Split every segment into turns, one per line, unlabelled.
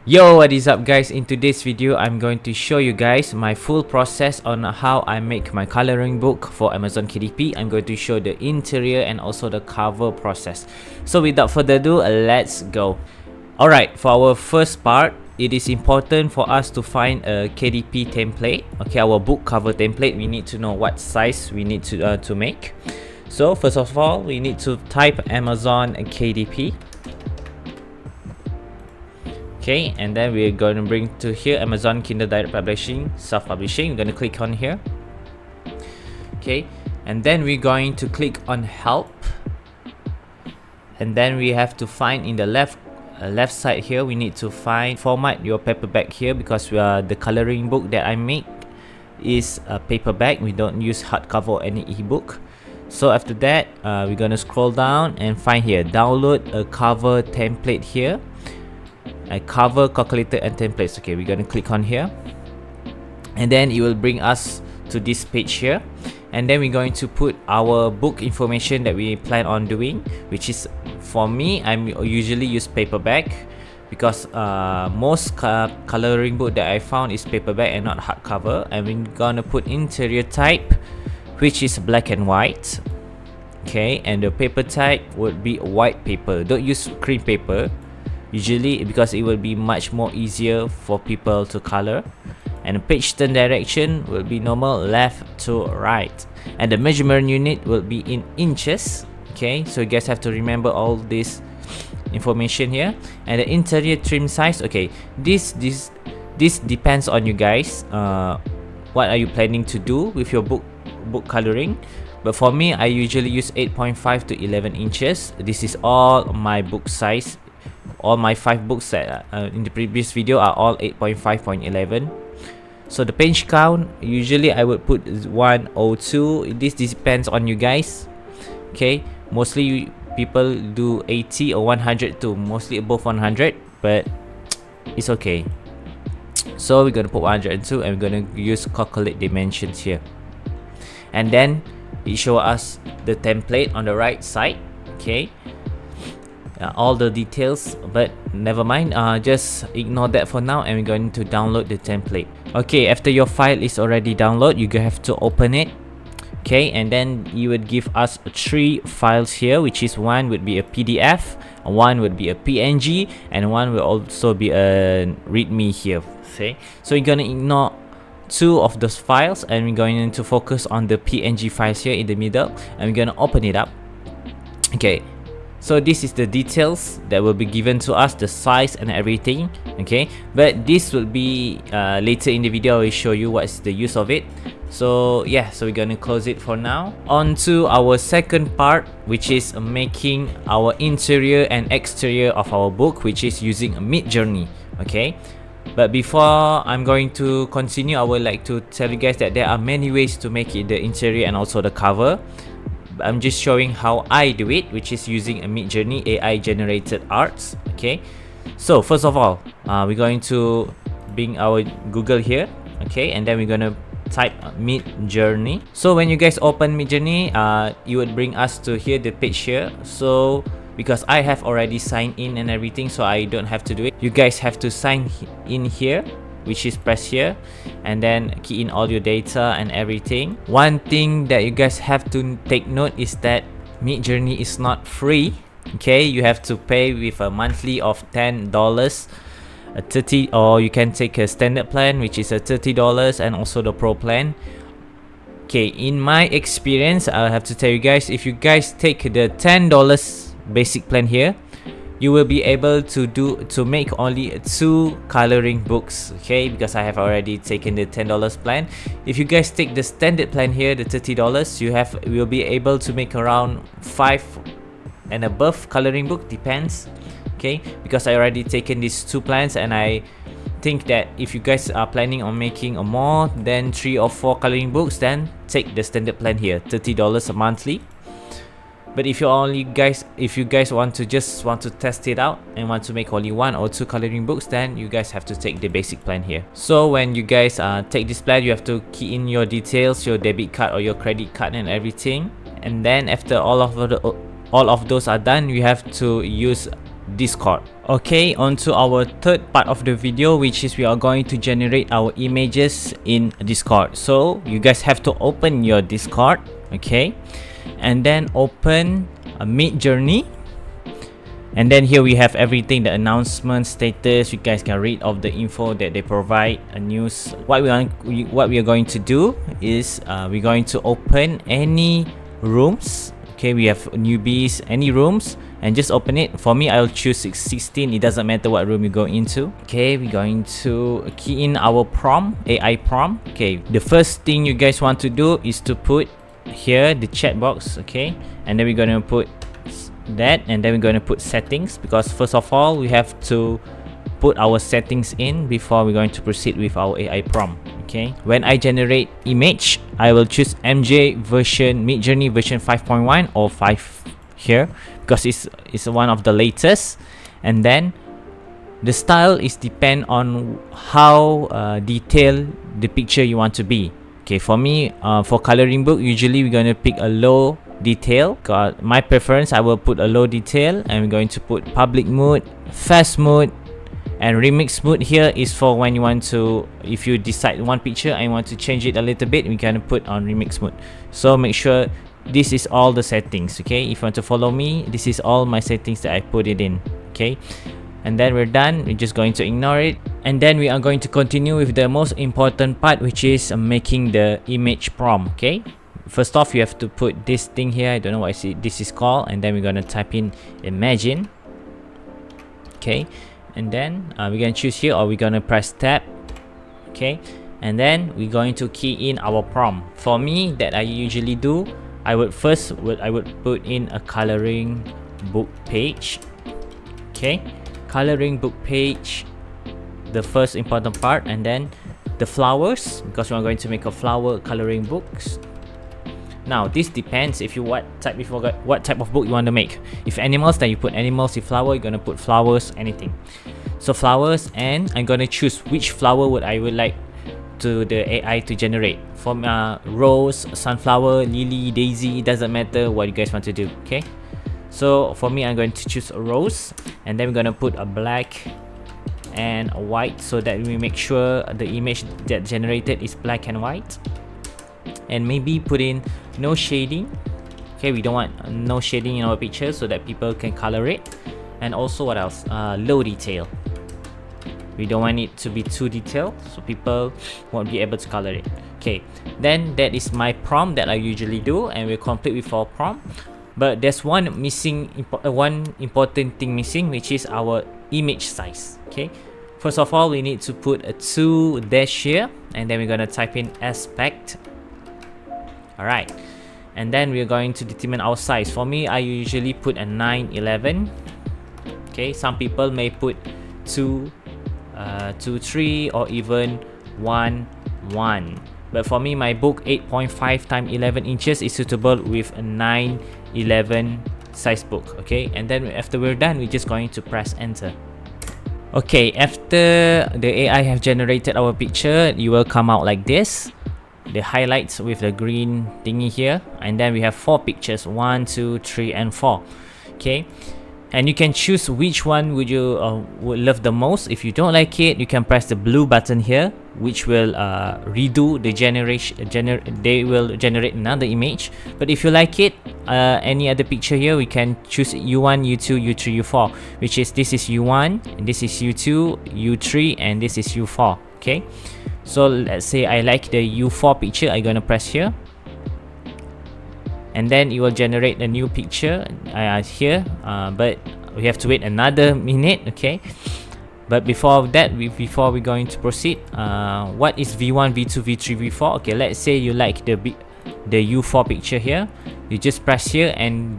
Yo, what is up guys? In today's video I'm going to show you guys my full process on how I make my coloring book for Amazon KDP. I'm going to show the interior and also the cover process. So without further ado, let's go. Alright, for our first part, it is important for us to find a KDP template. Okay, our book cover template. We need to know what size we need to make. So first of all, we need to type Amazon KDP. Okay, and then we're going to bring to here Amazon Kindle Direct Publishing, self-publishing. We're going to click on here. Okay, and then we're going to click on help, and then we have to find in the left side here, we need to find format your paperback here, because we are the coloring book that I make is a paperback. We don't use hardcover or any ebook. So after that, we're gonna scroll down and find here download a cover template here. A cover calculator and templates. Okay, we're gonna click on here, and then it will bring us to this page here, and then we're going to put our book information that we plan on doing, which is, for me, I'm usually use paperback, because most coloring book that I found is paperback and not hardcover. And we're gonna put interior type, which is black and white. Okay, and the paper type would be white paper. Don't use cream paper usually, because it will be much more easier for people to color. And the page turn direction will be normal left to right, and the measurement unit will be in inches. Okay, so you guys have to remember all this information here. And the interior trim size, okay, this depends on you guys. What are you planning to do with your book coloring? But for me, I usually use 8.5 to 11 inches. This is all my book size. All my 5 books that in the previous video are all 8.5.11. So the page count, usually I would put 102. This depends on you guys. Okay, mostly people do 80 or 100 too, mostly above 100, but it's okay. So we're gonna put 102, and we're gonna use calculate dimensions here, and then it show us the template on the right side. Okay, all the details, but never mind, just ignore that for now, and we're going to download the template. Okay, after your file is already downloaded, you have to open it. Okay, and then you would give us 3 files here, which is one would be a PDF, one would be a PNG, and one will also be a readme here. Okay, so you're gonna ignore 2 of those files, and we're going to focus on the PNG files here in the middle, and we're gonna open it up. Okay, so this is the details that will be given to us, the size and everything. Okay, but this will be later in the video. I will show you what's the use of it. So yeah, so we're gonna close it for now. On to our second part, which is making our interior and exterior of our book, which is using Midjourney. Okay, but before I'm going to continue, I would like to tell you guys that there are many ways to make it the interior and also the cover. I'm just showing how I do it, which is using a Midjourney AI generated arts. Okay, so first of all, we're going to bring our Google here. Okay, and then we're gonna type Midjourney. So when you guys open Midjourney, it would bring us to here, the page here. So because I have already signed in and everything, so I don't have to do it. You guys have to sign in here, which is press here, and then key in all your data and everything. One thing that you guys have to take note is that Midjourney is not free. Okay, you have to pay with a monthly of $10, a 30, or you can take a standard plan, which is a $30, and also the pro plan. Okay, in my experience, I have to tell you guys, if you guys take the $10 basic plan here, you will be able to make only 2 coloring books. Okay, because I have already taken the $10 plan. If you guys take the standard plan here, the $30, you will be able to make around 5 and above coloring book, depends. Okay, because I already taken these 2 plans, and I think that if you guys are planning on making more than 3 or 4 coloring books, then take the standard plan here, $30 a monthly. But if you guys want to test it out and want to make only 1 or 2 coloring books, then you guys have to take the basic plan here. So when you guys take this plan, you have to key in your details, your debit card or your credit card and everything. And then after all of those are done, you have to use Discord. Okay, on to our third part of the video, which is we are going to generate our images in Discord. So you guys have to open your Discord, okay, and then open a Midjourney. And then here we have everything, the announcement status. You guys can read of the info that they provide, a news. What we are going to do is we're going to open any rooms. Okay, we have newbies, any rooms, and just open it. For me, I'll choose 16. It doesn't matter what room you go into. Okay, we're going to key in our prompt, AI prompt. Okay, the first thing you guys want to do is to put here the chat box. Okay, and then we're going to put that, and then we're going to put settings, because first of all we have to put our settings in before we're going to proceed with our AI prompt. Okay, when I generate image, I will choose MJ version, Midjourney version 5.1 or 5 here, because it's one of the latest. And then the style is depend on how detailed the picture you want to be. Okay, for me, for coloring book, usually we're going to pick a low detail. Got my preference, I will put a low detail, and we're going to put public mode, fast mode, and remix mode. Here is for when you want to, if you decide one picture and you want to change it a little bit, we're gonna put on remix mode. So make sure this is all the settings. Okay, if you want to follow me, this is all my settings that I put it in. Okay, and then we're done. We're just going to ignore it, and then we are going to continue with the most important part, which is making the image prompt. Okay, first off, you have to put this thing here. I don't know what this is called, and then we're gonna type in imagine. Okay, and then we're gonna choose here, or we're gonna press tab. Okay, and then we're going to key in our prompt. For me, that I usually do, I would put in a coloring book page. Okay, coloring book page, the first important part, and then the flowers, because we're going to make a flower coloring books. Now this depends if you what type of book you want to make. If animals, then you put animals. If flower, you're gonna put flowers, anything. So flowers, and I'm gonna choose which flower I would like to the AI to generate. From rose, sunflower, lily, daisy, it doesn't matter what you guys want to do. Okay, so for me, I'm going to choose a rose, and then we're gonna put a black and a white, so that we make sure the image that generated is black and white. And maybe put in no shading. Okay, we don't want no shading in our picture, so that people can color it. And also, what else? Low detail. We don't want it to be too detailed, so people won't be able to color it. Okay, then that is my prompt that I usually do, and we're complete with our prompt. But there's one important thing missing, which is our image size. Okay, first of all, we need to put a 2 dash here, and then we're gonna type in aspect. Alright, and then we're going to determine our size. For me, I usually put a 911. Okay, some people may put 2, 3, or even 1, 1. But for me, my book 8.5 × 11 inches is suitable with a 911 size book. Okay, and then after we're done, we're just going to press enter. Okay, after the AI have generated our picture, you will come out like this. The highlights with the green thingy here, and then we have 4 pictures, 1, 2, 3, and 4. Okay, and you can choose which one would you would love the most. If you don't like it, you can press the blue button here, which will redo the generation. They will generate another image. But if you like it, any other picture here, we can choose U1, U2, U3, U4, which is this is U1, and this is U2, U3, and this is U4. Okay, so let's say I like the U4 picture. I'm gonna press here, and then it will generate a new picture here, but we have to wait another minute. Okay, but before that, before we're going to proceed, what is V1, V2, V3, V4? Okay, let's say you like the U4 picture here. You just press here, and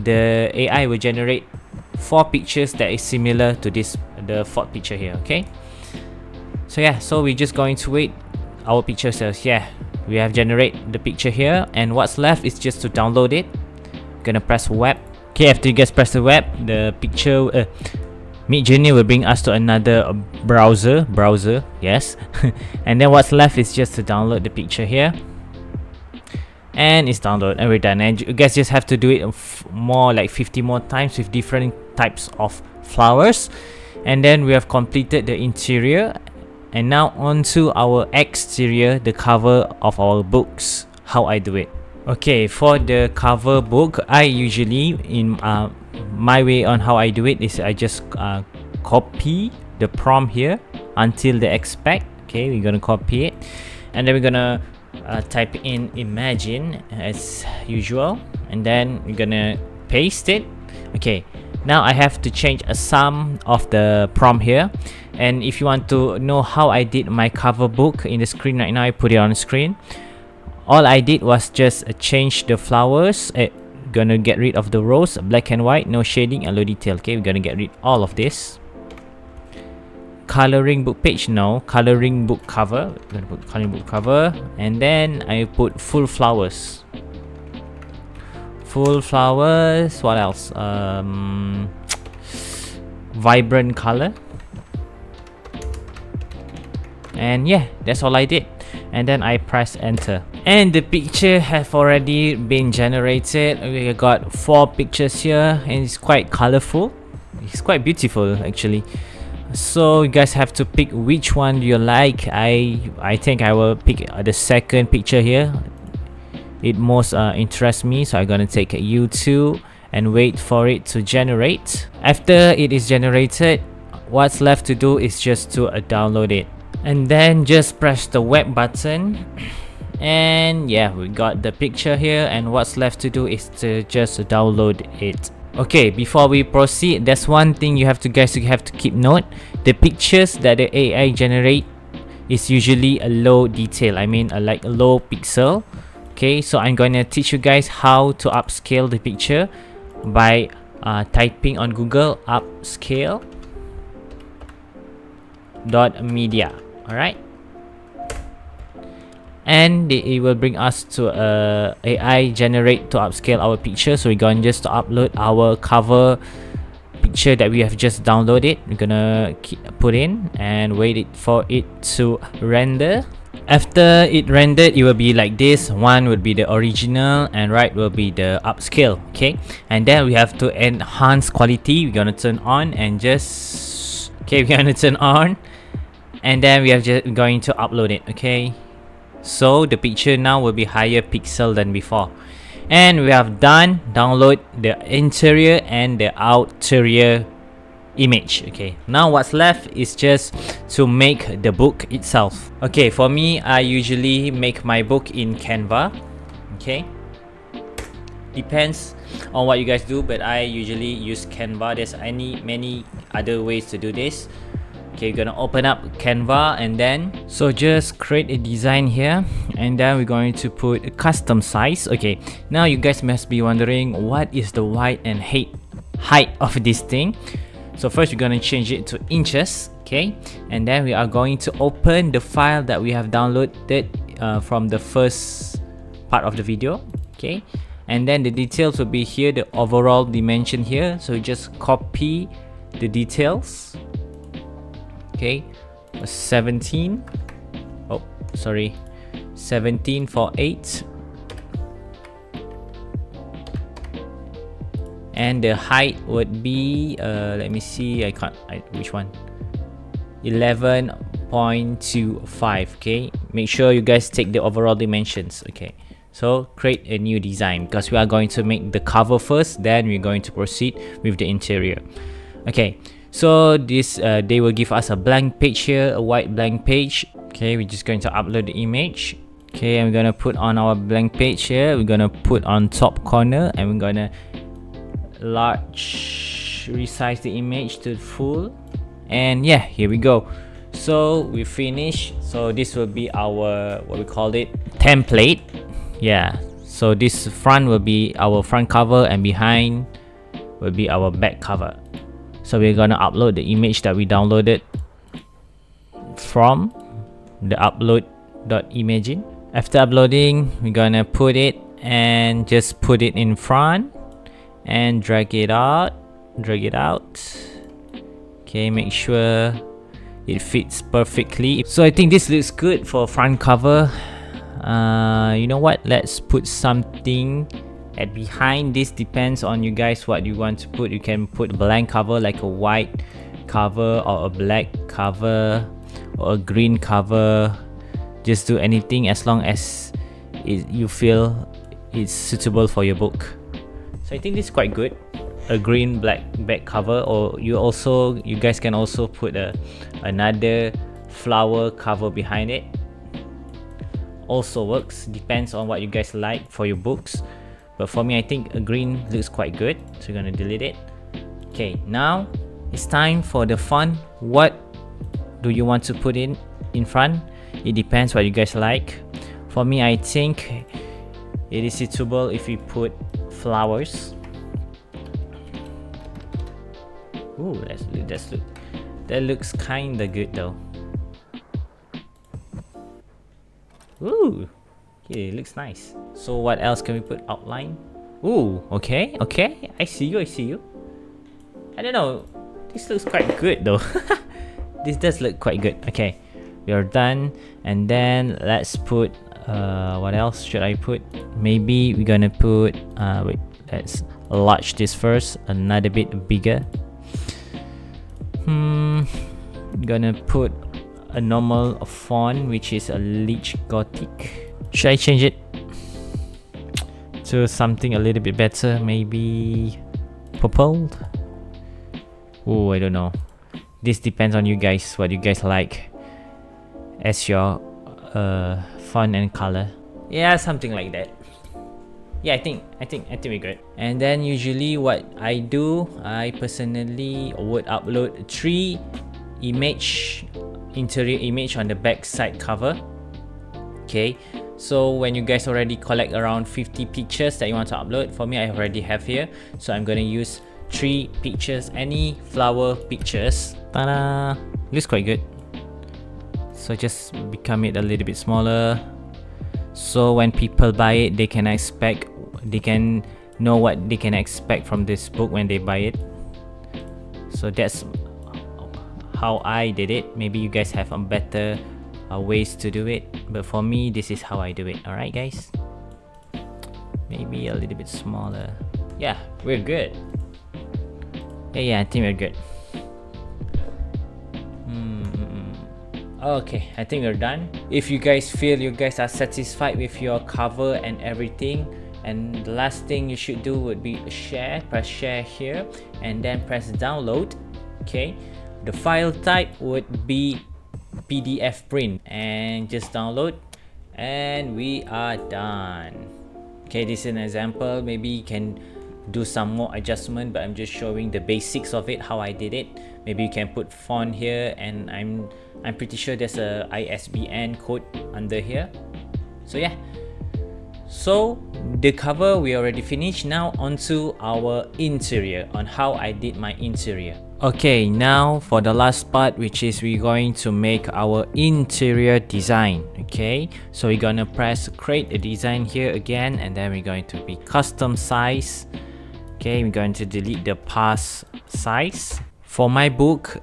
the AI will generate 4 pictures that is similar to the 4th picture here. Okay, so yeah, so we're just going to wait. Our picture says, yeah, we have generated the picture here, and what's left is just to download it. Gonna press web. Okay, after you guys press the web, the picture Midjourney will bring us to another browser, yes. And then what's left is just to download the picture here, and it's downloaded, and we're done. And you guys just have to do it more like 50 more times with different types of flowers, and then we have completed the interior. And now onto our exterior, the cover of our books, how I do it. Okay, for the cover book, I usually, in my way on how I do it is I just copy the prompt here until the expect. Okay, we're gonna copy it, and then we're gonna type in imagine as usual, and then we're gonna paste it. Okay, now I have to change some of the prompt here, and if you want to know how I did my cover book in the screen right now, I put it on the screen. All I did was just change the flowers, gonna get rid of the rows, black and white, no shading and low detail. Okay, we're gonna get rid all of this. Coloring book page, no, coloring book cover. I'm gonna put coloring book cover, and then I put full flowers. Full flowers. What else? Vibrant color. And yeah, that's all I did. And then I press enter, and the picture have already been generated. We got 4 pictures here, and it's quite colorful. It's quite beautiful actually. So you guys have to pick which one you like. I think I will pick the second picture here. It most interests me, so I'm gonna take U2 and wait for it to generate. After it is generated, what's left to do is just to download it, and then just press the web button, and yeah, we got the picture here, and what's left to do is to just download it. Okay, before we proceed, there's one thing you have to keep note. The pictures that the AI generate is usually a low detail, I mean like a low pixel. Okay, so I'm gonna teach you guys how to upscale the picture by typing on Google upscale.media. Alright, and it will bring us to AI generate to upscale our picture. So we're going just to upload our cover picture that we have just downloaded. We're gonna put in and wait for it to render. After it rendered, it will be like this. One will be the original and right will be the upscale. Okay, and then we have to enhance quality. We're gonna turn on and just we're gonna turn on, and then we are just going to upload it. Okay, so the picture now will be higher pixel than before, and we have done download the interior and the outerior image. Okay, now what's left is just to make the book itself. Okay, for me, I usually make my book in Canva. Okay, depends on what you guys do, but I usually use Canva. There's many other ways to do this. Okay, we're gonna open up Canva, and then so just create a design here, and then we're going to put a custom size. Okay, now you guys must be wondering what is the width and height of this thing. So first we're gonna change it to inches. Okay, and then we are going to open the file that we have downloaded from the first part of the video. Okay, and then the details will be here, the overall dimension here. So just copy the details. Okay, 17 for 8, and the height would be let me see, which one, 11.25. okay, make sure you guys take the overall dimensions. Okay, so create a new design because we are going to make the cover first, then we're going to proceed with the interior. Okay, so this they will give us a blank page here, a white blank page. Okay, we're just going to upload the image. Okay, and we're gonna put on our blank page here. We're gonna put on top corner, and we're gonna resize the image to full, and yeah, here we go. So we finish. So this will be our, what we call it, template. Yeah, so this front will be our front cover, and behind will be our back cover. So we're gonna upload the image that we downloaded from the upload.imagine. After uploading, we're gonna put it and just put it in front and drag it out. Okay, make sure it fits perfectly. So I think this looks good for front cover. You know what, let's put something At behind, this depends on you guys what you want to put. You can put a blank cover like a white cover or a black cover or a green cover. Just do anything as long as you feel it's suitable for your book. So I think this is quite good. A green black back cover, or you guys can also put another flower cover behind it. Also works, depends on what you guys like for your books. But for me, I think a green looks quite good, so we're gonna delete it. Okay, now it's time for the font. What do you want to put in front? It depends what you guys like. For me, I think it is suitable if we put flowers. Ooh, that looks kinda good though. Ooh, yeah, it looks nice. So what else can we put? Outline. Ooh, okay, I see you. I don't know, this looks quite good though. This does look quite good. Okay, we are done. And then let's put what else should I put? Maybe we're gonna put wait, let's enlarge this first, another bit bigger. Gonna put a normal font, which is a Leech Gothic. Should I change it to something a little bit better? Maybe purple? Oh, I don't know. This depends on you guys, what you guys like as your font and color. Yeah, something like that. Yeah, I think we're good. And then usually what I do, I personally would upload 3 interior image on the back side cover. Okay, so when you guys already collect around 50 pictures that you want to upload, for me I already have here, so I'm gonna use 3 pictures, any flower pictures. Ta-da! Looks quite good. So just become it a little bit smaller, so when people buy it, they can know what they can expect from this book when they buy it. So that's how I did it. Maybe you guys have better ways to do it, but for me, this is how I do it. Alright guys, maybe a little bit smaller. Yeah, we're good. Yeah, I think we're good. Okay, I think we're done. If you guys feel you guys are satisfied with your cover and everything, and the last thing you should do would be share. Press share here and then press download. Okay, the file type would be PDF print, and just download, and we are done. Okay, this is an example. Maybe you can do some more adjustment, but I'm just showing the basics of it, how I did it. Maybe you can put font here, and I'm pretty sure there's a ISBN code under here. So yeah, so the cover we already finished. Now onto our interior, on how I did my interior. Okay, now for the last part, which is we're going to make our interior design. Okay, so we're gonna press create a design here again, and then we're going to be custom size. Okay, we're going to delete the past size. For my book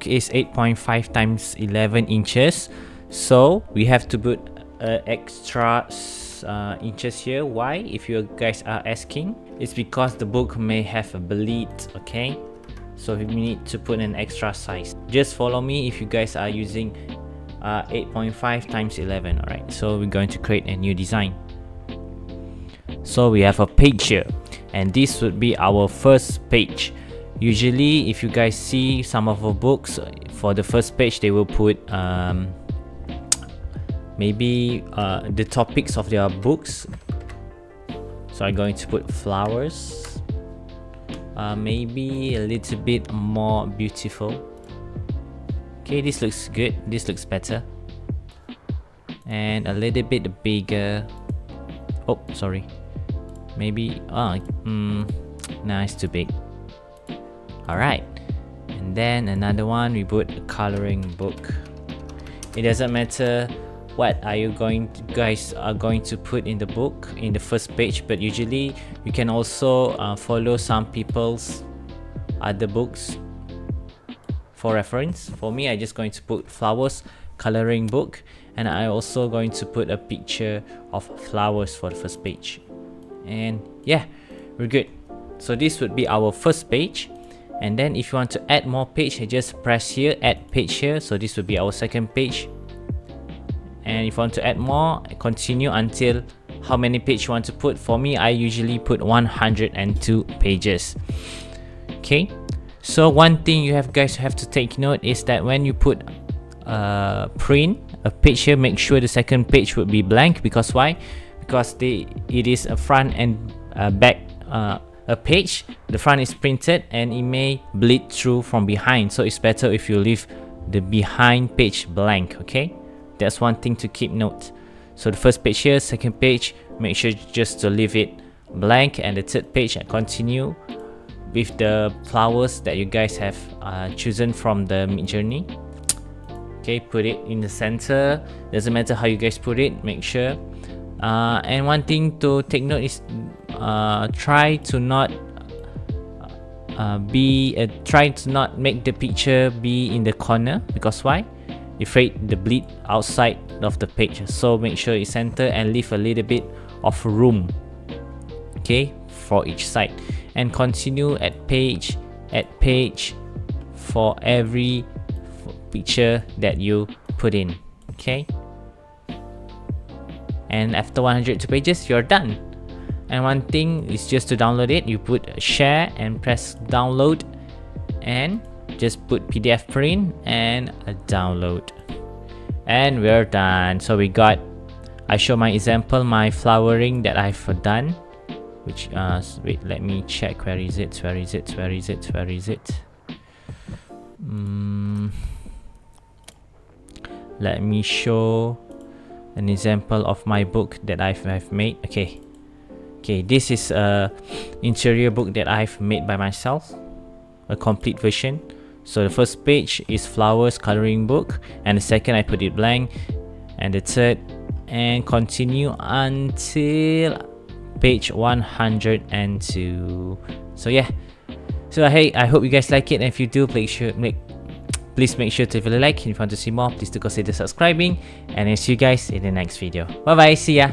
is 8.5 times 11 inches, so we have to put extra inches here. Why? If you guys are asking, it's because the book may have a bleed. Okay, so we need to put an extra size. Just follow me if you guys are using 8.5 times 11. Alright, so we're going to create a new design. So we have a page here, and this would be our first page. Usually if you guys see some of our books, for the first page they will put maybe the topics of their books. So I'm going to put flowers, maybe a little bit more beautiful. Okay, this looks good, this looks better, and a little bit bigger. Oh, sorry, maybe nah, it's too big. Alright, and then another one, we put a coloring book. It doesn't matter what you guys are going to put in the book in the first page, but usually you can also follow some people's other books for reference. For me, I just going to put flowers coloring book, and I also going to put a picture of flowers for the first page. And yeah, we're good. So this would be our first page. And then if you want to add more page, just press here, add page here. So this would be our second page. And if you want to add more, continue until how many pages you want to put. For me, I usually put 102 pages. Okay, so one thing you guys have to take note is that when you put print a page here, make sure the second page would be blank. Because why? Because it is a front and back a page. The front is printed and it may bleed through from behind, so it's better if you leave the behind page blank. Okay, that's one thing to keep note. So the first page here, second page, make sure just to leave it blank, and the third page, I continue with the flowers that you guys have chosen from the Midjourney. Okay, put it in the center. Doesn't matter how you guys put it, make sure. And one thing to take note is try to not make the picture be in the corner. Because why? You're afraid the bleed outside of the page. So make sure it's center and leave a little bit of room, okay, for each side. And continue at page for every picture that you put in. Okay, and after 102 pages, you're done. And one thing is just to download it. You put share and press download, and just put PDF print and a download, and we're done. So I show my example, my flowering that I've done, which wait, let me check. Where is it? Let me show an example of my book that I've made. Okay, this is a interior book that I've made by myself, a complete version. So the first page is flowers coloring book, and the second I put it blank, and the third, and continue until page 102. So yeah, so hey, I hope you guys like it, and if you do, please make sure to leave a like. And if you want to see more, please do consider subscribing, and I'll see you guys in the next video. Bye bye, see ya.